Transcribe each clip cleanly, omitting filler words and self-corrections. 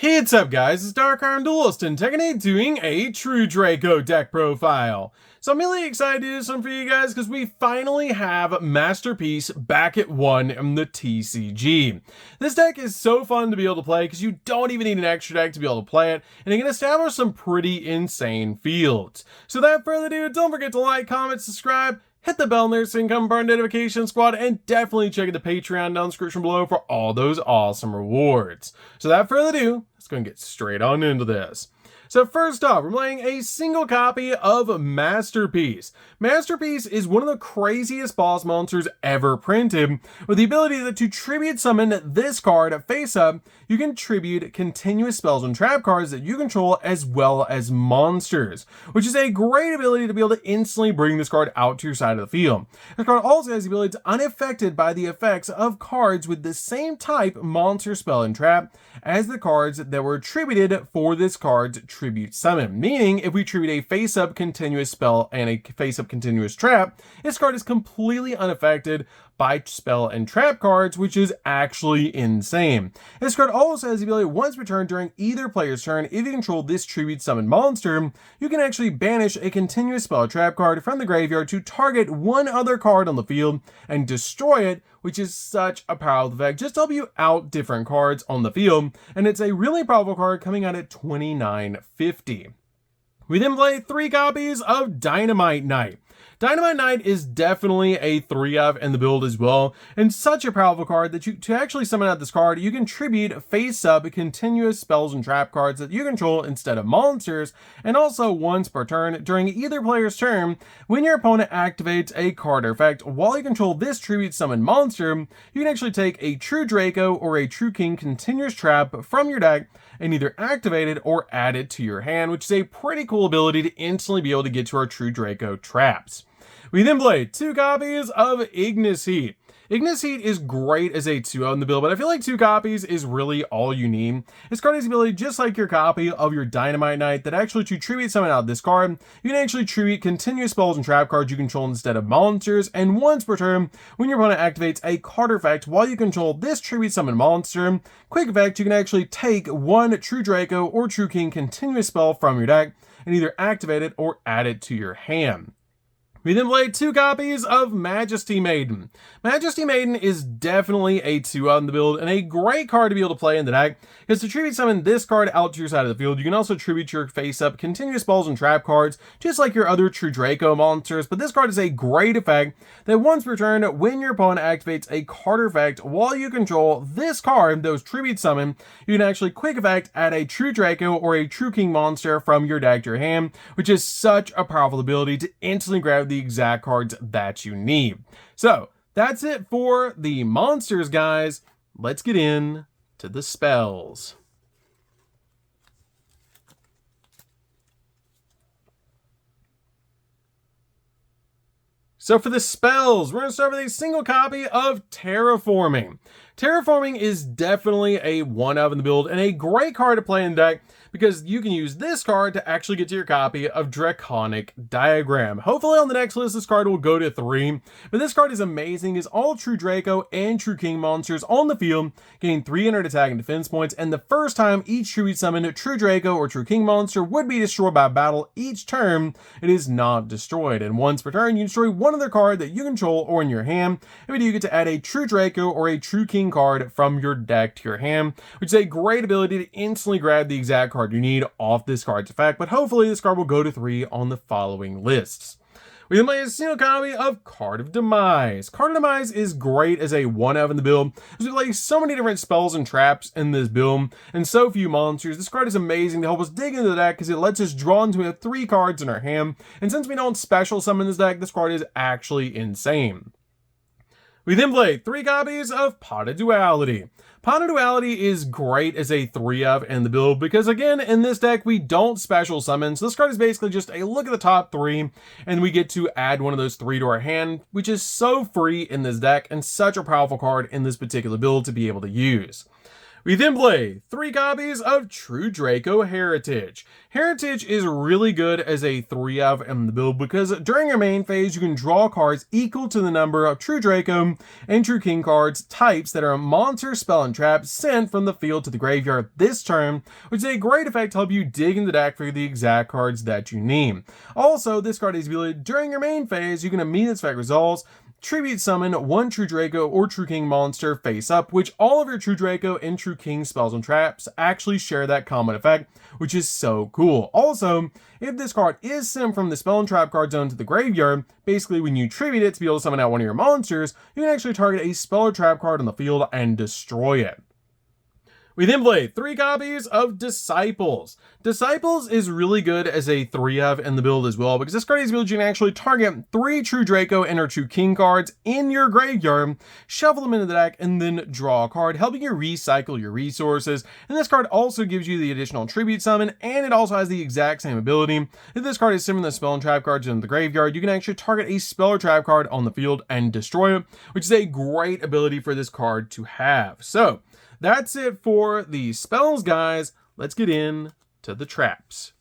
Hey, what's up guys, it's DarkArmedDuelist and today doing a true Draco deck profile. So I'm really excited to do this one for you guys because we finally have Masterpiece back at 1 in the TCG. This deck is so fun to be able to play because you don't even need an extra deck to be able to play it, and it can establish some pretty insane fields. So without further ado, don't forget to like, comment, subscribe, hit the bell there so you can come burn notification squad, and definitely check out the Patreon down in the description below for all those awesome rewards. So without further ado, let's go and get straight on into this. So first off, we're playing a single copy of Masterpiece. Masterpiece is one of the craziest boss monsters ever printed, with the ability to tribute summon this card face up. You can tribute continuous spells and trap cards that you control as well as monsters, which is a great ability to be able to instantly bring this card out to your side of the field. This card also has the ability to unaffected by the effects of cards with the same type monster spell and trap as the cards that were attributed for this card's tribute summon, meaning if we tribute a face-up continuous spell and a face-up continuous trap, this card is completely unaffected by spell and trap cards, which is actually insane. This card also has the ability once per turn during either player's turn, if you control this tribute summon monster, you can actually banish a continuous spell or trap card from the graveyard to target one other card on the field and destroy it, which is such a powerful effect just to help you out different cards on the field, and it's a really powerful card coming out at $29.50. We then play 3 copies of Dynamite Knight. Dynamite Knight is definitely a 3-of in the build as well, and such a powerful card that to actually summon out this card, you can tribute face-up continuous spells and trap cards that you control instead of monsters, and also once per turn during either player's turn, when your opponent activates a card or effect while you control this tribute summon monster, you can actually take a true Draco or a true King continuous trap from your deck and either activate it or add it to your hand, which is a pretty cool ability to instantly be able to get to our true Draco traps. We then play 2 copies of Ignis Heat. Ignis Heat is great as a 2-of in the build, but I feel like 2 copies is really all you need. This card has the ability, just like your copy of your Dynamite Knight, that actually to tribute summon out this card, you can actually tribute continuous spells and trap cards you control instead of monsters, and once per turn, when your opponent activates a card effect while you control this tribute summon monster, quick effect, you can actually take one true Draco or true King continuous spell from your deck and either activate it or add it to your hand. We then play 2 copies of Majesty Maiden. Majesty Maiden is definitely a 2-of in the build and a great card to be able to play in the deck, because to tribute summon this card out to your side of the field, you can also tribute your face-up continuous spells and trap cards, just like your other true Draco monsters, but this card is a great effect that once per turn, when your opponent activates a card effect while you control this card, those tribute summon, you can actually quick effect add a true Draco or a true King monster from your deck to your hand, which is such a powerful ability to instantly grab the exact cards that you need. So that's it for the monsters, guys. Let's get in to the spells. So for the spells, we're going to start with a single copy of Terraforming. Terraforming is definitely a 1-of in the build and a great card to play in the deck, because you can use this card to actually get to your copy of Draconic Diagram. Hopefully on the next list this card will go to 3, but this card is amazing as all true Draco and true King monsters on the field gain 300 attack and defense points, and the first time each tribute summoned true Draco or true King monster would be destroyed by battle each turn, it is not destroyed, and once per turn you destroy one other card that you control or in your hand, and you get to add a true Draco or a true King card from your deck to your hand, which is a great ability to instantly grab the exact card you need off this card's effect, but hopefully this card will go to 3 on the following lists. We then play a single copy of Card of Demise. Card of Demise is great as a 1-of in the build, because we play so many different spells and traps in this build, and so few monsters. This card is amazing to help us dig into the deck, because it lets us draw into 3 cards in our hand, and since we don't special summon this deck, this card is actually insane. We then play 3 copies of Pot of Duality. Pot of Duality is great as a 3-of in the build because, again, in this deck, we don't special summon. So this card is basically just a look at the top 3, and we get to add one of those 3 to our hand, which is so free in this deck and such a powerful card in this particular build to be able to use. We then play 3 copies of True Draco Heritage. Heritage is really good as a 3-of in the build because during your main phase you can draw cards equal to the number of True Draco and True King cards types that are monster, spell, and trap sent from the field to the graveyard this turn, which is a great effect to help you dig in the deck for the exact cards that you need. Also, this card is ability during your main phase you can immediately effect resolves, tribute summon 1 True Draco or True King monster face up, which all of your True Draco and True King spells and traps actually share that common effect, which is so cool. Also, if this card is sent from the spell and trap card zone to the graveyard, basically when you tribute it to be able to summon out one of your monsters, you can actually target a spell or trap card on the field and destroy it. We then play 3 copies of Disciples. Disciples is really good as a 3-of in the build as well, because this card is able to actually target 3 True Draco and or True King cards in your graveyard, shuffle them into the deck, and then draw a card, helping you recycle your resources. And this card also gives you the additional tribute summon, and it also has the exact same ability. If this card is similar to the spell and trap cards in the graveyard, you can actually target a spell or trap card on the field and destroy it, which is a great ability for this card to have. So, that's it for the spells, guys. Let's get in to the traps.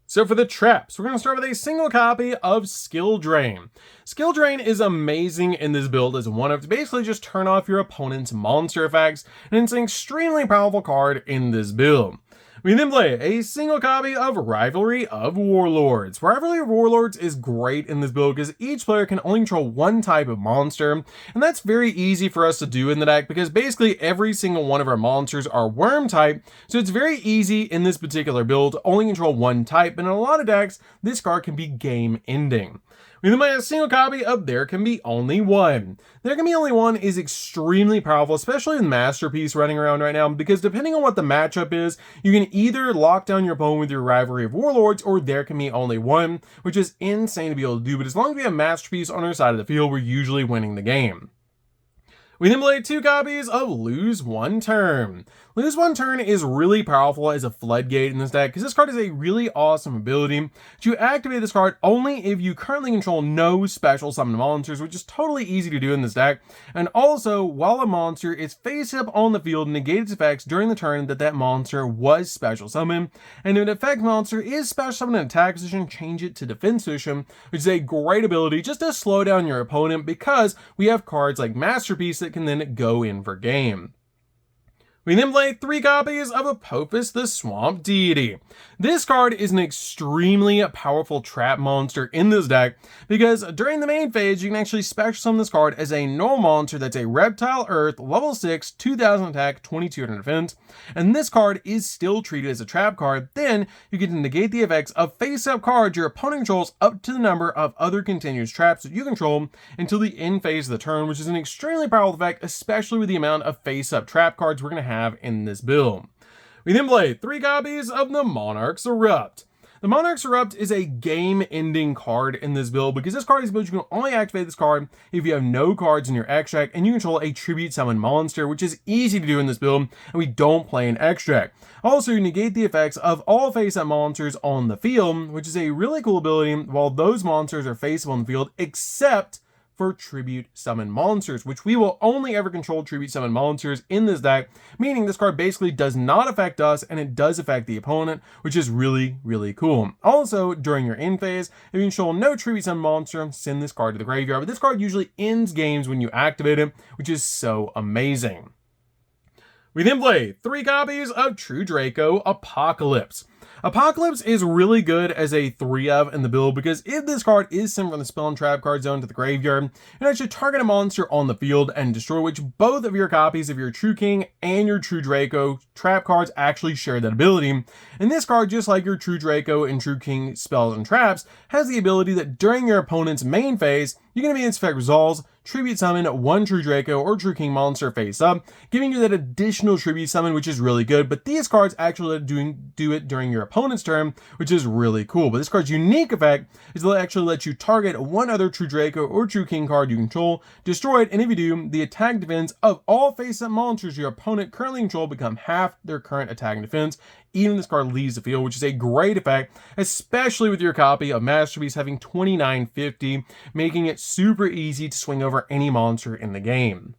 So for the traps, we're going to start with a single copy of Skill Drain. Skill Drain is amazing in this build as one of to basically just turn off your opponent's monster effects, and it's an extremely powerful card in this build. We then play a single copy of Rivalry of Warlords. Rivalry of Warlords is great in this build because each player can only control one type of monster, and that's very easy for us to do in the deck because basically every single one of our monsters are worm type, so it's very easy in this particular build to only control one type, and in a lot of decks, this card can be game ending. We then play a single copy of There Can Be Only One. There Can Be Only One is extremely powerful, especially in Masterpiece running around right now, because depending on what the matchup is, you can either lock down your opponent with your Rivalry of Warlords or There Can Be Only One, which is insane to be able to do, but as long as we have Masterpiece on our side of the field, we're usually winning the game. We then play 2 copies of Lose One Turn. Lose One Turn is really powerful as a floodgate in this deck because this card is a really awesome ability. You activate this card only if you currently control no special summon monsters, which is totally easy to do in this deck. And also, while a monster is face up on the field, negate its effects during the turn that monster was special summoned. And if an effect monster is special summoned in attack position, change it to defense position, which is a great ability just to slow down your opponent because we have cards like Masterpiece that can then go in for game. We then play 3 copies of Apophis the Swamp Deity. This card is an extremely powerful trap monster in this deck because during the main phase you can actually special summon this card as a normal monster that's a Reptile Earth, level 6, 2000 attack, 2200 defense, and this card is still treated as a trap card. Then you get to negate the effects of face-up cards your opponent controls up to the number of other continuous traps that you control until the end phase of the turn, which is an extremely powerful effect, especially with the amount of face-up trap cards we're going to have in this build. We then play 3 copies of the Monarch's Erupt. The Monarch's Erupt is a game-ending card in this build because this card is built, you can only activate this card if you have no cards in your extract and you control a tribute summon monster, which is easy to do in this build, and we don't play an extract. Also, you negate the effects of all face-up monsters on the field, which is a really cool ability while those monsters are face-up on the field, except for tribute summon monsters, which we will only ever control tribute summon monsters in this deck, meaning this card basically does not affect us and it does affect the opponent, which is really, really cool. Also, during your end phase, if you control no tribute summon monster, send this card to the graveyard, but this card usually ends games when you activate it, which is so amazing. We then play 3 copies of True Draco Apocalypse. Apocalypse is really good as a 3-of in the build because if this card is sent from the spell and trap card zone to the graveyard, you can actually target a monster on the field and destroy, which both of your copies of your True King and your True Draco trap cards actually share that ability. And this card, just like your True Draco and True King spells and traps, has the ability that during your opponent's main phase, you're going to be its effect resolves, tribute summon 1 True Draco or True King monster face up, giving you that additional tribute summon, which is really good. But these cards actually do it during your opponent's turn, which is really cool. But this card's unique effect is to actually let you target one other True Draco or True King card you control, destroy it, and if you do, the attack defense of all face-up monsters your opponent currently control become half their current attack and defense even if this card leaves the field, which is a great effect, especially with your copy of Masterpiece having 2950, making it super easy to swing over any monster in the game.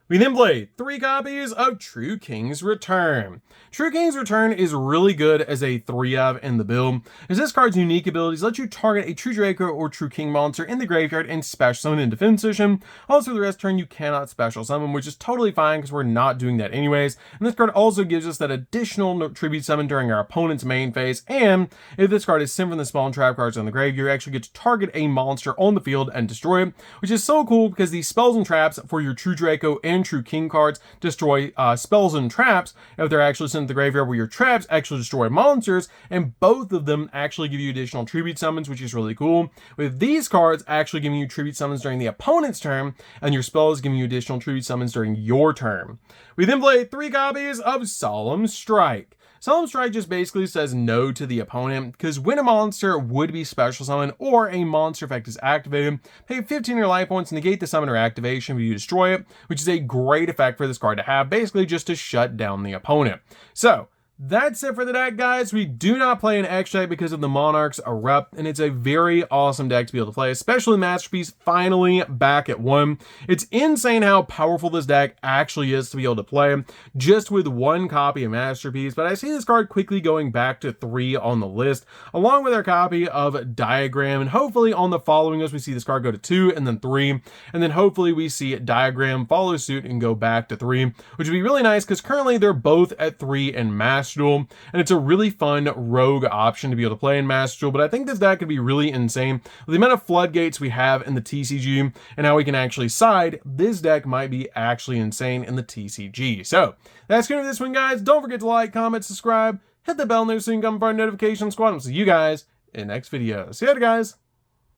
We then play 3 copies of True King's Return. True King's Return is really good as a 3-of in the build, as this card's unique abilities let you target a True Draco or True King monster in the graveyard and special summon in defense position. Also, the rest of the turn you cannot special summon, which is totally fine because we're not doing that anyways. And this card also gives us that additional tribute summon during our opponent's main phase, and if this card is sent from the spawn trap cards on the graveyard, you actually get to target a monster on the field and destroy it, which is so cool because these spells and traps for your True Draco and True King cards destroy spells and traps if they're actually sent to the graveyard, where your traps actually destroy monsters, and both of them actually give you additional tribute summons, which is really cool. With these cards actually giving you tribute summons during the opponent's turn, and your spells giving you additional tribute summons during your turn. We then play 3 copies of Solemn Strike. Solemn Strike just basically says no to the opponent, because when a monster would be special summoned or a monster effect is activated, pay 15 of your life points, negate the summoner activation if you destroy it, which is a great effect for this card to have, basically just to shut down the opponent. So that's it for the deck, guys. We do not play an X deck because of the Monarchs Erupt, and it's a very awesome deck to be able to play, especially Masterpiece finally back at 1. It's insane how powerful this deck actually is to be able to play, just with 1 copy of Masterpiece, but I see this card quickly going back to 3 on the list, along with our copy of Diagram, and hopefully on the following list we see this card go to 2 and then 3, and then hopefully we see Diagram follow suit and go back to 3, which would be really nice because currently they're both at 3 in Master Duel, and it's a really fun rogue option to be able to play in Master Duel. But I think this deck could be really insane with the amount of floodgates we have in the TCG and how we can actually side. This deck might be actually insane in the TCG. So that's going to be this one, guys. Don't forget to like, comment, subscribe, hit the bell next so you can come for our notification squad. I'll see you guys in the next video. See you later, guys.